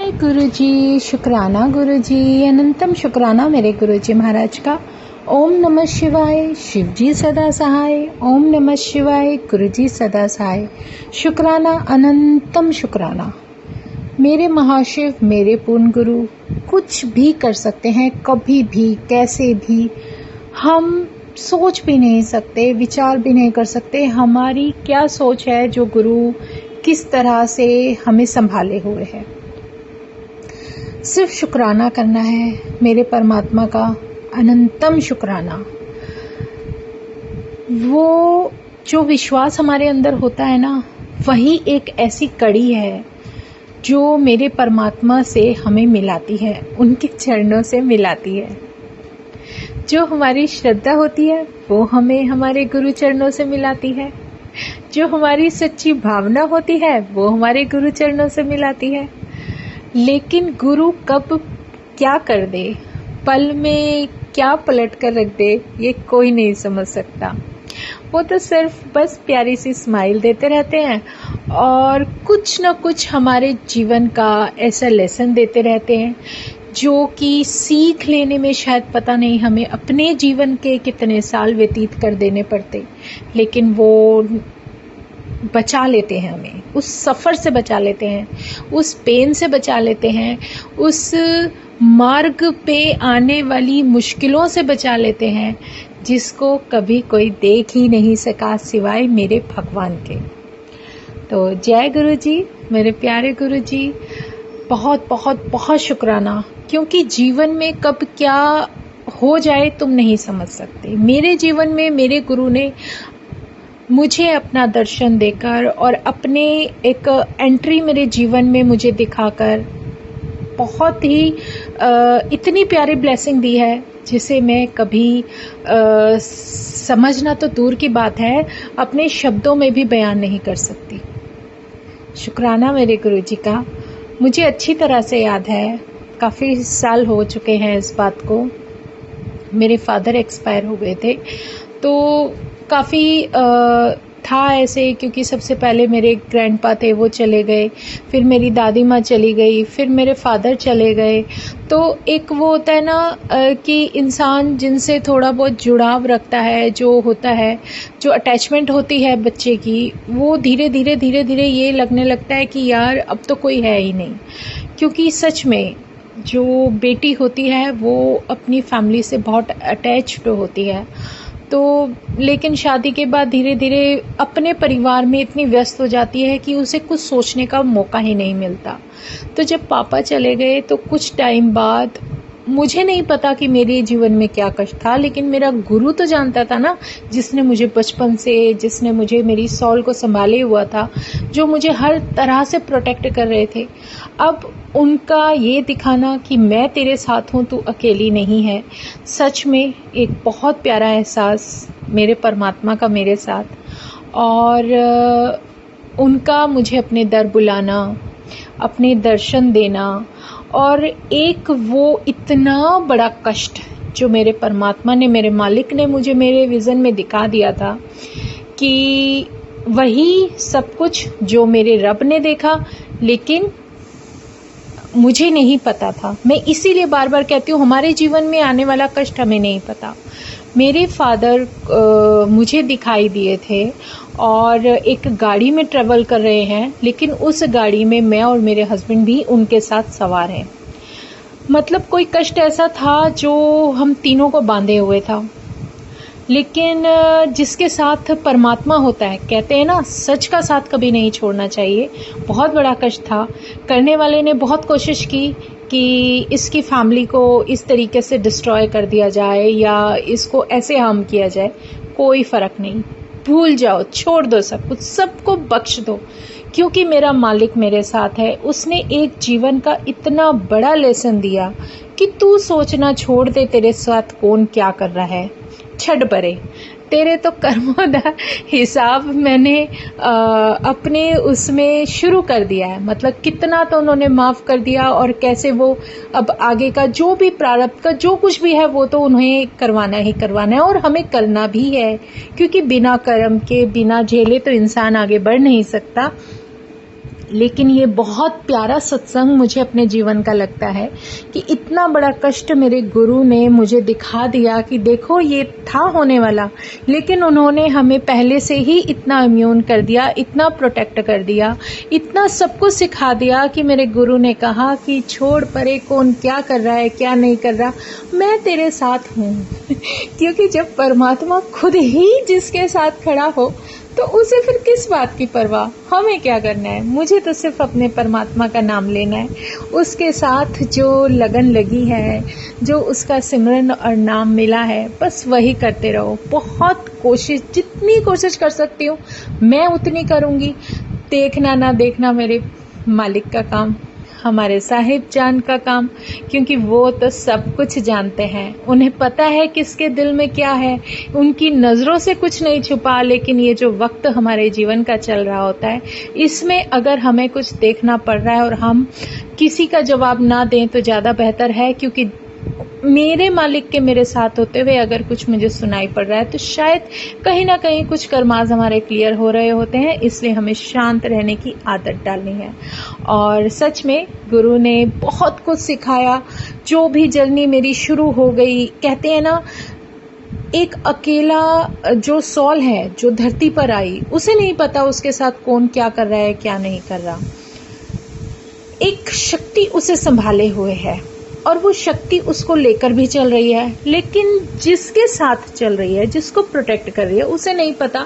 जय गुरु जी, शुक्राना गुरु जी, अनंतम शुक्राना मेरे गुरु जी महाराज का। ओम नमः शिवाय, शिव जी सदा सहाय। ओम नमः शिवाय, गुरु जी सदा सहाय। शुक्राना, अनंतम शुक्राना। मेरे महाशिव, मेरे पूर्ण गुरु कुछ भी कर सकते हैं, कभी भी, कैसे भी। हम सोच भी नहीं सकते, विचार भी नहीं कर सकते हमारी क्या सोच है, जो गुरु किस तरह से हमें संभाले हुए है। सिर्फ शुक्राना करना है मेरे परमात्मा का, अनंतम शुक्राना। वो जो विश्वास हमारे अंदर होता है ना, वही एक ऐसी कड़ी है जो मेरे परमात्मा से हमें मिलाती है, उनके चरणों से मिलाती है। जो हमारी श्रद्धा होती है वो हमें हमारे गुरु चरणों से मिलाती है। जो हमारी सच्ची भावना होती है वो हमारे गुरु चरणों से मिलाती है। लेकिन गुरु कब क्या कर दे, पल में क्या पलट कर रख दे, ये कोई नहीं समझ सकता। वो तो सिर्फ बस प्यारी सी स्माइल देते रहते हैं और कुछ न कुछ हमारे जीवन का ऐसा लेसन देते रहते हैं जो कि सीख लेने में शायद पता नहीं हमें अपने जीवन के कितने साल व्यतीत कर देने पड़ते, लेकिन वो बचा लेते हैं, हमें उस सफ़र से बचा लेते हैं, उस पेन से बचा लेते हैं, उस मार्ग पे आने वाली मुश्किलों से बचा लेते हैं, जिसको कभी कोई देख ही नहीं सका सिवाय मेरे भगवान के। तो जय गुरु जी, मेरे प्यारे गुरु जी, बहुत बहुत बहुत शुक्राना। क्योंकि जीवन में कब क्या हो जाए तुम नहीं समझ सकते। मेरे जीवन में मेरे गुरु ने मुझे अपना दर्शन देकर और अपने एक एंट्री मेरे जीवन में मुझे दिखाकर बहुत ही इतनी प्यारी ब्लेसिंग दी है, जिसे मैं कभी समझना तो दूर की बात है, अपने शब्दों में भी बयान नहीं कर सकती। शुक्राना मेरे गुरु जी का। मुझे अच्छी तरह से याद है, काफ़ी साल हो चुके हैं इस बात को। मेरे फादर एक्सपायर हो गए थे, तो काफ़ी था ऐसे, क्योंकि सबसे पहले मेरे ग्रैंडपा थे, वो चले गए, फिर मेरी दादी माँ चली गई, फिर मेरे फादर चले गए। तो एक वो होता है ना कि इंसान जिनसे थोड़ा बहुत जुड़ाव रखता है, जो होता है, जो अटैचमेंट होती है बच्चे की, वो धीरे धीरे ये लगने लगता है कि यार अब तो कोई है ही नहीं। क्योंकि सच में जो बेटी होती है वो अपनी फैमिली से बहुत अटैच्ड होती है। तो लेकिन शादी के बाद धीरे धीरे अपने परिवार में इतनी व्यस्त हो जाती है कि उसे कुछ सोचने का मौका ही नहीं मिलता। तो जब पापा चले गए तो कुछ टाइम बाद, मुझे नहीं पता कि मेरे जीवन में क्या कष्ट था, लेकिन मेरा गुरु तो जानता था ना, जिसने मुझे बचपन से, जिसने मुझे मेरी सॉल को संभाले हुआ था, जो मुझे हर तरह से प्रोटेक्ट कर रहे थे। अब उनका ये दिखाना कि मैं तेरे साथ हूँ, तू अकेली नहीं है, सच में एक बहुत प्यारा एहसास मेरे परमात्मा का मेरे साथ। और उनका मुझे अपने दर बुलाना, अपने दर्शन देना, और एक वो इतना बड़ा कष्ट जो मेरे परमात्मा ने, मेरे मालिक ने मुझे मेरे विज़न में दिखा दिया था, कि वही सब कुछ जो मेरे रब ने देखा, लेकिन मुझे नहीं पता था। मैं इसीलिए बार बार कहती हूँ, हमारे जीवन में आने वाला कष्ट हमें नहीं पता। मेरे फादर मुझे दिखाई दिए थे और एक गाड़ी में ट्रैवल कर रहे हैं, लेकिन उस गाड़ी में मैं और मेरे हस्बैंड भी उनके साथ सवार हैं। मतलब कोई कष्ट ऐसा था जो हम तीनों को बांधे हुए था, लेकिन जिसके साथ परमात्मा होता है, कहते हैं ना, सच का साथ कभी नहीं छोड़ना चाहिए। बहुत बड़ा कष्ट था। करने वाले ने बहुत कोशिश की कि इसकी फैमिली को इस तरीके से डिस्ट्रॉय कर दिया जाए या इसको ऐसे हार्म किया जाए। कोई फ़र्क नहीं, भूल जाओ, छोड़ दो, सब कुछ, सबको बख्श दो, क्योंकि मेरा मालिक मेरे साथ है। उसने एक जीवन का इतना बड़ा लेसन दिया कि तू सोचना छोड़ दे तेरे साथ कौन क्या कर रहा है, छड़ परे, तेरे तो कर्मों का हिसाब मैंने अपने उसमें शुरू कर दिया है। मतलब कितना तो उन्होंने माफ़ कर दिया, और कैसे वो अब आगे का जो भी प्रारब्ध का जो कुछ भी है वो तो उन्हें करवाना ही करवाना है, और हमें करना भी है, क्योंकि बिना कर्म के, बिना झेले तो इंसान आगे बढ़ नहीं सकता। लेकिन ये बहुत प्यारा सत्संग मुझे अपने जीवन का लगता है कि इतना बड़ा कष्ट मेरे गुरु ने मुझे दिखा दिया कि देखो ये था होने वाला, लेकिन उन्होंने हमें पहले से ही इतना इम्यून कर दिया, इतना प्रोटेक्ट कर दिया, इतना सब कुछ सिखा दिया कि मेरे गुरु ने कहा कि छोड़ परे कौन क्या कर रहा है क्या नहीं कर रहा, मैं तेरे साथ हूँ। क्योंकि जब परमात्मा खुद ही जिसके साथ खड़ा हो तो उसे फिर किस बात की परवाह, हमें क्या करना है। मुझे तो सिर्फ अपने परमात्मा का नाम लेना है, उसके साथ जो लगन लगी है, जो उसका सिमरन और नाम मिला है, बस वही करते रहो। बहुत कोशिश, जितनी कोशिश कर सकती हूँ मैं उतनी करूँगी। देखना ना देखना मेरे मालिक का काम, हमारे साहिब जान का काम, क्योंकि वो तो सब कुछ जानते हैं, उन्हें पता है किसके दिल में क्या है, उनकी नज़रों से कुछ नहीं छुपा। लेकिन ये जो वक्त हमारे जीवन का चल रहा होता है, इसमें अगर हमें कुछ देखना पड़ रहा है और हम किसी का जवाब ना दें तो ज़्यादा बेहतर है, क्योंकि मेरे मालिक के मेरे साथ होते हुए अगर कुछ मुझे सुनाई पड़ रहा है तो शायद कहीं ना कहीं कुछ कर्माज हमारे क्लियर हो रहे होते हैं। इसलिए हमें शांत रहने की आदत डालनी है। और सच में गुरु ने बहुत कुछ सिखाया। जो भी जर्नी मेरी शुरू हो गई, कहते हैं ना, एक अकेला जो सॉल है जो धरती पर आई, उसे नहीं पता उसके साथ कौन क्या कर रहा है क्या नहीं कर रहा। एक शक्ति उसे संभाले हुए है और वो शक्ति उसको लेकर भी चल रही है, लेकिन जिसके साथ चल रही है, जिसको प्रोटेक्ट कर रही है, उसे नहीं पता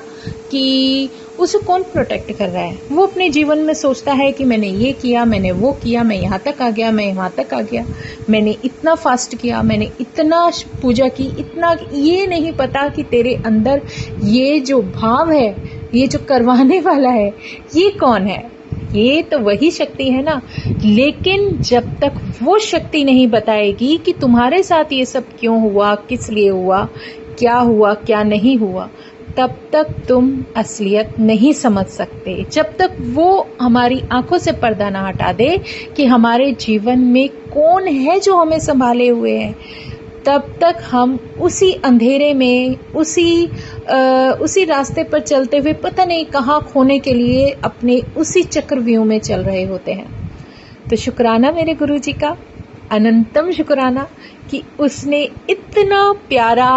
कि उसे कौन प्रोटेक्ट कर रहा है। वो अपने जीवन में सोचता है कि मैंने ये किया, मैंने वो किया, मैं यहाँ तक आ गया, मैं वहाँ तक आ गया, मैंने इतना फास्ट किया, मैंने इतना पूजा की, इतना। ये नहीं पता कि तेरे अंदर ये जो भाव है, ये जो करवाने वाला है, ये कौन है। ये तो वही शक्ति है ना। लेकिन जब तक वो शक्ति नहीं बताएगी कि तुम्हारे साथ ये सब क्यों हुआ, किस लिए हुआ, क्या नहीं हुआ, तब तक तुम असलियत नहीं समझ सकते। जब तक वो हमारी आंखों से पर्दा ना हटा दे कि हमारे जीवन में कौन है जो हमें संभाले हुए है, तब तक हम उसी अंधेरे में, उसी रास्ते पर चलते हुए पता नहीं कहाँ खोने के लिए अपने उसी चक्रव्यूह में चल रहे होते हैं। तो शुक्राना मेरे गुरु जी का, अनंतम शुक्राना कि उसने इतना प्यारा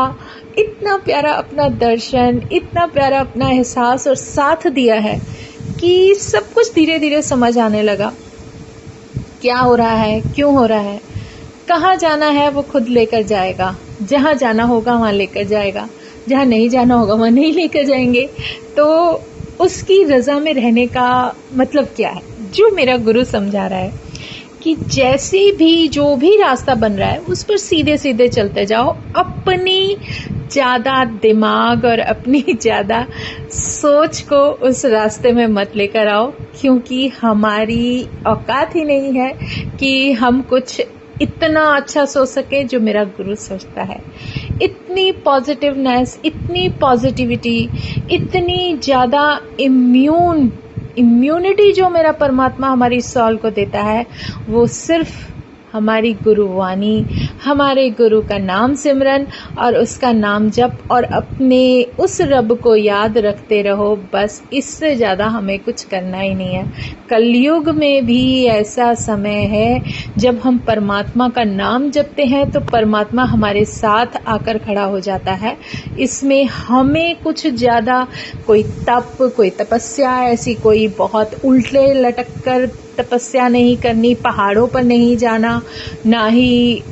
अपना दर्शन, इतना प्यारा अपना एहसास और साथ दिया है कि सब कुछ धीरे धीरे समझ आने लगा। क्या हो रहा है, क्यों हो रहा है, कहाँ जाना है वो खुद लेकर जाएगा, जहाँ जाना होगा वहाँ लेकर जाएगा, जहाँ नहीं जाना होगा वहाँ नहीं लेकर जाएंगे। तो उसकी रज़ा में रहने का मतलब क्या है, जो मेरा गुरु समझा रहा है कि जैसे भी जो भी रास्ता बन रहा है उस पर सीधे सीधे चलते जाओ। अपनी ज़्यादा दिमाग और अपनी ज़्यादा सोच को उस रास्ते में मत लेकर आओ, क्योंकि हमारी औकात ही नहीं है कि हम कुछ इतना अच्छा सोच सके जो मेरा गुरु सोचता है। इतनी पॉजिटिवनेस, इतनी पॉजिटिविटी, इतनी ज़्यादा इम्यूनिटी जो मेरा परमात्मा हमारी सॉल को देता है, वो सिर्फ हमारी गुरुवाणी, हमारे गुरु का नाम सिमरन और उसका नाम जप और अपने उस रब को याद रखते रहो। बस इससे ज़्यादा हमें कुछ करना ही नहीं है। कलयुग में भी ऐसा समय है जब हम परमात्मा का नाम जपते हैं तो परमात्मा हमारे साथ आकर खड़ा हो जाता है। इसमें हमें कुछ ज़्यादा कोई तप, कोई तपस्या, ऐसी कोई बहुत उल्टे लटक कर तपस्या नहीं करनी, पहाड़ों पर नहीं जाना, ना ही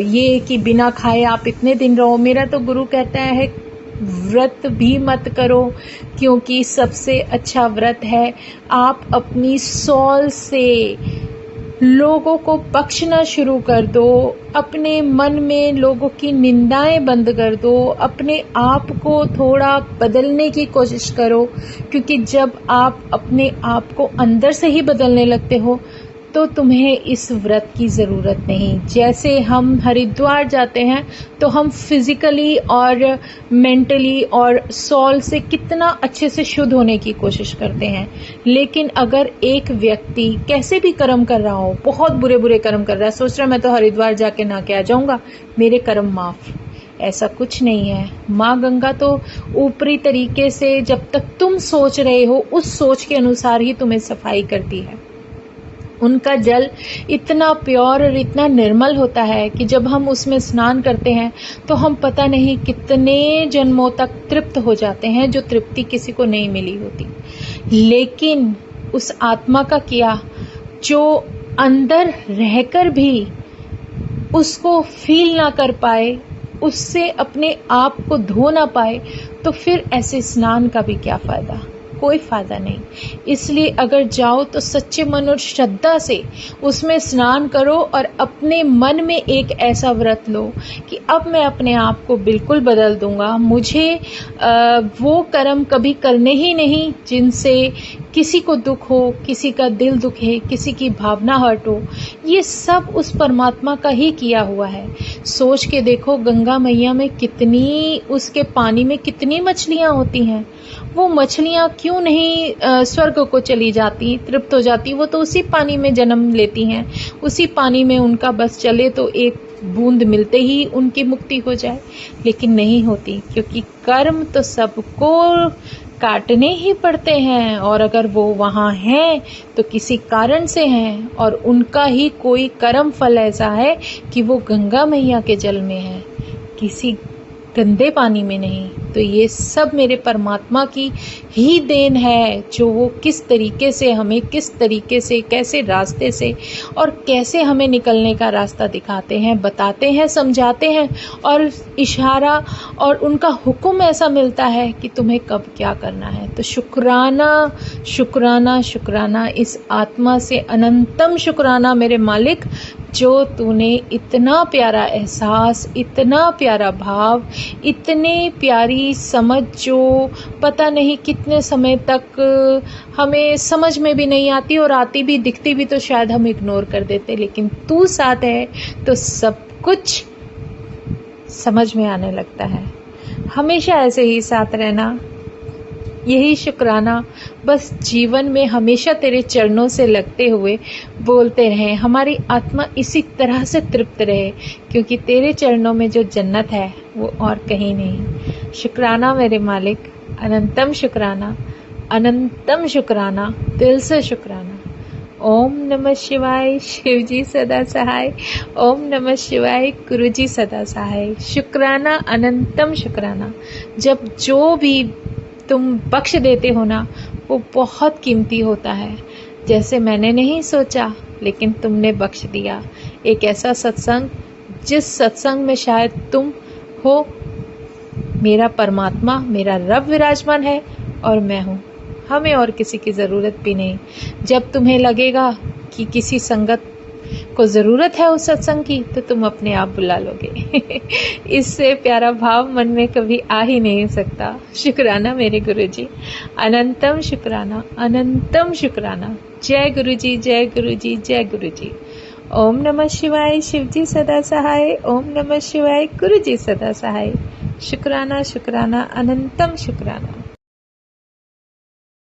ये कि बिना खाए आप इतने दिन रहो। मेरा तो गुरु कहता है व्रत भी मत करो, क्योंकि सबसे अच्छा व्रत है आप अपनी सॉल से लोगों को बख्शना शुरू कर दो, अपने मन में लोगों की निंदाएं बंद कर दो, अपने आप को थोड़ा बदलने की कोशिश करो, क्योंकि जब आप अपने आप को अंदर से ही बदलने लगते हो तो तुम्हें इस व्रत की ज़रूरत नहीं। जैसे हम हरिद्वार जाते हैं तो हम फिज़िकली और मेंटली और सॉल से कितना अच्छे से शुद्ध होने की कोशिश करते हैं, लेकिन अगर एक व्यक्ति कैसे भी कर्म कर रहा हो, बहुत बुरे कर्म कर रहा है, सोच रहा है मैं तो हरिद्वार जाके नहा के आ जाऊंगा, मेरे कर्म माफ़, ऐसा कुछ नहीं है। माँ गंगा तो ऊपरी तरीके से जब तक तुम सोच रहे हो उस सोच के अनुसार ही तुम्हें सफाई करती है। उनका जल इतना प्योर और इतना निर्मल होता है कि जब हम उसमें स्नान करते हैं तो हम पता नहीं कितने जन्मों तक तृप्त हो जाते हैं, जो तृप्ति किसी को नहीं मिली होती। लेकिन उस आत्मा का किया जो अंदर रहकर भी उसको फील ना कर पाए, उससे अपने आप को धो ना पाए, तो फिर ऐसे स्नान का भी क्या फायदा? कोई फायदा नहीं। इसलिए अगर जाओ तो सच्चे मन और श्रद्धा से उसमें स्नान करो और अपने मन में एक ऐसा व्रत लो कि अब मैं अपने आप को बिल्कुल बदल दूंगा। मुझे वो कर्म कभी करने ही नहीं जिनसे किसी को दुख हो, किसी का दिल दुखे, किसी की भावना हर्ट हो। ये सब उस परमात्मा का ही किया हुआ है। सोच के देखो गंगा मैया में कितनी, उसके पानी में कितनी मछलियां होती हैं। वो मछलियां क्यों नहीं स्वर्ग को चली जाती, तृप्त हो जाती? वो तो उसी पानी में जन्म लेती हैं, उसी पानी में उनका बस चले तो एक बूंद मिलते ही उनकी मुक्ति हो जाए। लेकिन नहीं होती, क्योंकि कर्म तो सबको काटने ही पड़ते हैं, और अगर वो वहाँ हैं तो किसी कारण से हैं, और उनका ही कोई कर्म फल ऐसा है कि वो गंगा मैया के जल में है, किसी गंदे पानी में नहीं। तो ये सब मेरे परमात्मा की ही देन है, जो वो किस तरीके से हमें, किस तरीके से, कैसे रास्ते से और कैसे हमें निकलने का रास्ता दिखाते हैं, बताते हैं, समझाते हैं, और इशारा और उनका हुक्म ऐसा मिलता है कि तुम्हें कब क्या करना है। तो शुक्राना शुक्राना शुक्राना इस आत्मा से, अनंतम शुक्राना मेरे मालिक, जो तूने इतना प्यारा एहसास, इतना प्यारा भाव, इतने प्यारी समझ, जो पता नहीं कितने समय तक हमें समझ में भी नहीं आती, और आती भी, दिखती भी तो शायद हम इग्नोर कर देते, लेकिन तू साथ है तो सब कुछ समझ में आने लगता है। हमेशा ऐसे ही साथ रहना, यही शुक्राना बस जीवन में हमेशा तेरे चरणों से लगते हुए बोलते रहें। हमारी आत्मा इसी तरह से तृप्त रहे, क्योंकि तेरे चरणों में जो जन्नत है वो और कहीं नहीं। शुक्राना मेरे मालिक, अनंतम शुक्राना, अनंतम शुक्राना, दिल से शुक्राना। ओम नमः शिवाय, शिव जी सदा सहाय। ओम नमः शिवाय, गुरु जी सदा सहाय। शुक्राना, अनंतम शुक्राना। जब जो भी तुम बख्श देते हो ना, वो बहुत कीमती होता है। जैसे मैंने नहीं सोचा, लेकिन तुमने बख्श दिया। एक ऐसा सत्संग, जिस सत्संग में शायद तुम हो, मेरा परमात्मा, मेरा रब विराजमान है, और मैं हूँ। हमें और किसी की ज़रूरत भी नहीं। जब तुम्हें लगेगा कि किसी संगत को ज़रूरत है उस सत्संग की, तो तुम अपने आप बुला लोगे। इससे प्यारा भाव मन में कभी आ ही नहीं सकता। शुक्राना मेरे गुरु जी, अनंतम शुक्राना, अनंतम शुक्राना। जय गुरु जी, जय गुरु जी, जय गुरु जी। ओम नमः शिवाय, शिव जी सदा सहाय। ओम नमः शिवाय, गुरु जी सदा सहाय। शुक्राना शुक्राना, अनंतम शुक्राना।